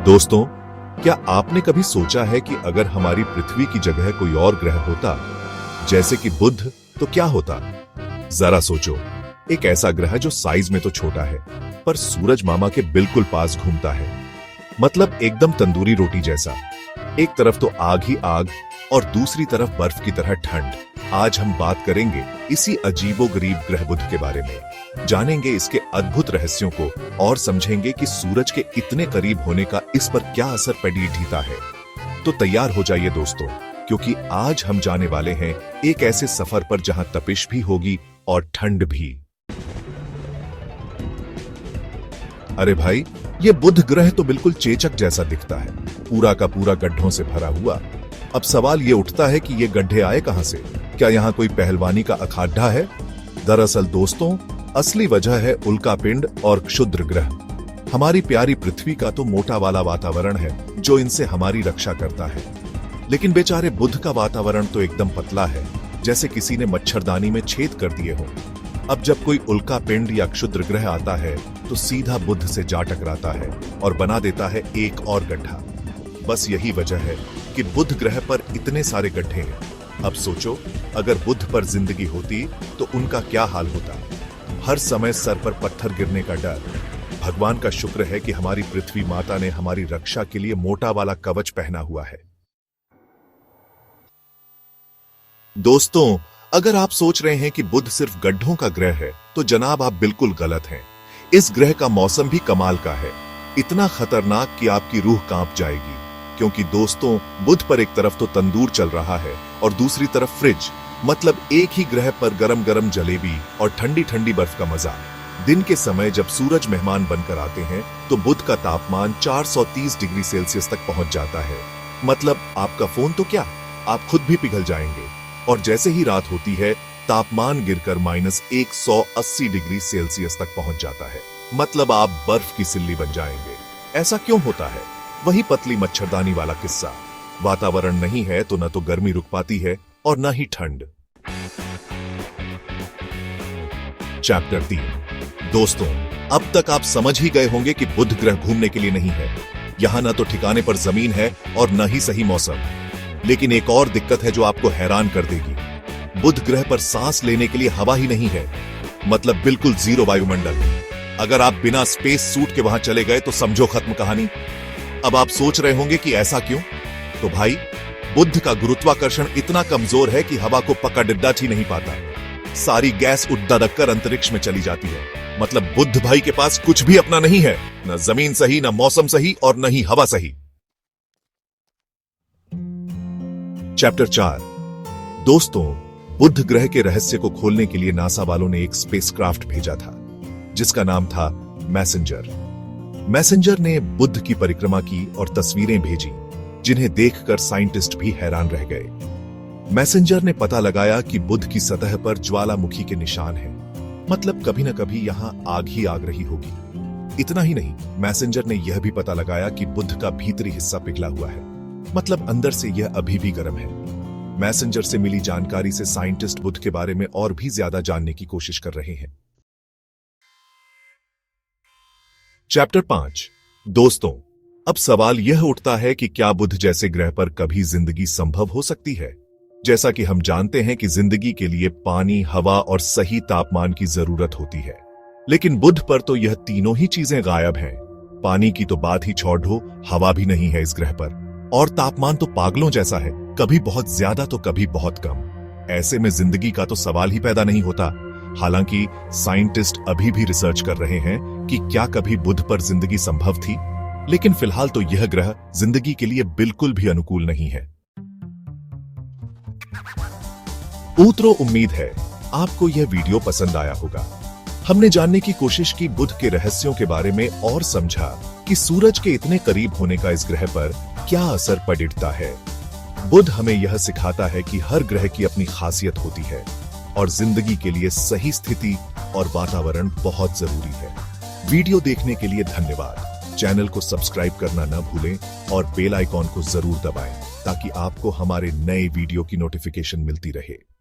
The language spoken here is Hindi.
दोस्तों, क्या आपने कभी सोचा है कि अगर हमारी पृथ्वी की जगह कोई और ग्रह होता, जैसे कि बुध, तो क्या होता? जरा सोचो, एक ऐसा ग्रह जो साइज में तो छोटा है, पर सूरज मामा के बिल्कुल पास घूमता है। मतलब एकदम तंदूरी रोटी जैसा। एक तरफ तो आग ही आग और दूसरी तरफ बर्फ की तरह ठंड। आज हम बात करेंगे इसी अजीबोगरीब ग्रह बुध के बारे में। जानेंगे इसके अद्भुत रहस्यों को और समझेंगे कि सूरज के इतने करीब होने का इस पर क्या असर पड़ता है। तो तैयार हो जाइए दोस्तों, क्योंकि आज हम जाने वाले हैं एक ऐसे सफर पर जहां तपिश भी होगी और ठंड भी। अरे भाई, ये बुध ग्रह तो बिल्कुल चेचक जैसा दिखता है, पूरा का पूरा गड्ढों से भरा हुआ। अब सवाल ये उठता है कि ये गड्ढे आए कहां से? क्या यहाँ कोई पहलवानी का अखाड़ा है? दरअसल दोस्तों, असली वजह है उल्कापिंड और क्षुद्र ग्रह। हमारी प्यारी पृथ्वी का तो मोटा वाला वातावरण है जो इनसे हमारी रक्षा करता है, लेकिन बेचारे बुध का वातावरण तो एकदम पतला है, जैसे किसी ने मच्छरदानी में छेद कर दिए हो। अब जब कोई उल्कापिंड या क्षुद्र ग्रह आता है तो सीधा बुध से जा टकराता है और बना देता है एक और गड्ढा। बस यही वजह है कि बुध ग्रह पर इतने सारे गड्ढे हैं। अब सोचो, अगर बुध पर जिंदगी होती तो उनका क्या हाल होता? हर समय सर पर पत्थर गिरने का डर। भगवान का शुक्र है कि हमारी पृथ्वी माता ने हमारी रक्षा के लिए मोटा वाला कवच पहना हुआ है। दोस्तों, अगर आप सोच रहे हैं कि बुध सिर्फ गड्ढों का ग्रह है, तो जनाब आप बिल्कुल गलत हैं। इस ग्रह का मौसम भी कमाल का है, इतना खतरनाक कि आपकी रूह कांप जाएगी। क्योंकि दोस्तों, बुध पर एक तरफ तो तंदूर चल रहा है और दूसरी तरफ फ्रिज। मतलब एक ही ग्रह पर गरम गरम जलेबी और ठंडी ठंडी बर्फ का मजा। दिन के समय जब सूरज मेहमान बनकर आते हैं तो बुध का तापमान 430 डिग्री सेल्सियस तक पहुंच जाता है। मतलब आपका फोन तो क्या, आप खुद भी पिघल जाएंगे। और जैसे ही रात होती है, तापमान गिरकर -180 डिग्री सेल्सियस तक पहुंच जाता है। मतलब आप बर्फ की सिल्ली बन जाएंगे। ऐसा क्यों होता है? वही पतली मच्छरदानी वाला किस्सा। वातावरण नहीं है तो न तो गर्मी रुक पाती है और न ही ठंड। चैप्टर 3। दोस्तों, अब तक आप समझ ही गए होंगे कि बुध ग्रह घूमने के लिए नहीं है। यहां न तो ठिकाने पर जमीन है और न ही सही मौसम। लेकिन एक और दिक्कत है जो आपको हैरान कर देगी। बुध ग्रह पर सांस लेने के लिए हवा ही नहीं है। मतलब बिल्कुल जीरो वायुमंडल। अगर आप बिना स्पेस सूट के वहां चले गए तो समझो खत्म कहानी। अब आप सोच रहे होंगे कि ऐसा क्यों? तो भाई, बुध का गुरुत्वाकर्षण इतना कमजोर है कि हवा को पक्का डिड्डा ही नहीं पाता। सारी गैस उड़ दड़क कर अंतरिक्ष में चली जाती है। मतलब बुध भाई के पास कुछ भी अपना नहीं है, न जमीन सही, न मौसम सही और न ही हवा सही। चैप्टर 4। दोस्तों, बुध ग्रह के रहस्य को खोलने के लिए नासा वालों ने एक स्पेसक्राफ्ट भेजा था, जिसका नाम था मैसेंजर। मैसेंजर ने बुध की परिक्रमा की और तस्वीरें भेजी, जिन्हें देखकर साइंटिस्ट भी हैरान रह गए। मैसेंजर ने पता लगाया कि बुध की सतह पर ज्वालामुखी के निशान हैं। मतलब कभी न कभी यहां आग ही आग रही होगी। इतना ही नहीं, मैसेंजर ने यह भी पता लगाया कि बुध का भीतरी हिस्सा पिघला हुआ है। मतलब अंदर से यह अभी भी गर्म है। मैसेंजर से मिली जानकारी से साइंटिस्ट बुध के बारे में और भी ज्यादा जानने की कोशिश कर रहे हैं। चैप्टर 5। दोस्तों, अब सवाल यह उठता है कि क्या बुध जैसे ग्रह पर कभी जिंदगी संभव हो सकती है? जैसा कि हम जानते हैं कि जिंदगी के लिए पानी, हवा और सही तापमान की जरूरत होती है। लेकिन बुध पर तो यह तीनों ही चीजें गायब हैं। पानी की तो बात ही छोड़ दो, हवा भी नहीं है इस ग्रह पर। और तापमान तो पागलों जैसा है, कभी बहुत ज्यादा तो कभी बहुत कम। ऐसे में जिंदगी का तो सवाल ही पैदा नहीं होता। हालांकि साइंटिस्ट अभी भी रिसर्च कर रहे हैं कि क्या कभी बुध पर जिंदगी संभव थी, लेकिन फिलहाल तो यह ग्रह जिंदगी के लिए बिल्कुल भी अनुकूल नहीं है। उत्तरों, उम्मीद है आपको यह वीडियो पसंद आया होगा। हमने जानने की कोशिश की बुध के रहस्यों के बारे में और समझा कि सूरज के इतने करीब होने का इस ग्रह पर क्या असर पड़ता है। बुध हमें यह सिखाता है कि हर ग्रह की अपनी खासियत होती है और जिंदगी के लिए सही स्थिति और वातावरण बहुत जरूरी है। वीडियो देखने के लिए धन्यवाद। चैनल को सब्सक्राइब करना न भूलें और बेल आइकॉन को जरूर दबाएं ताकि आपको हमारे नए वीडियो की नोटिफिकेशन मिलती रहे।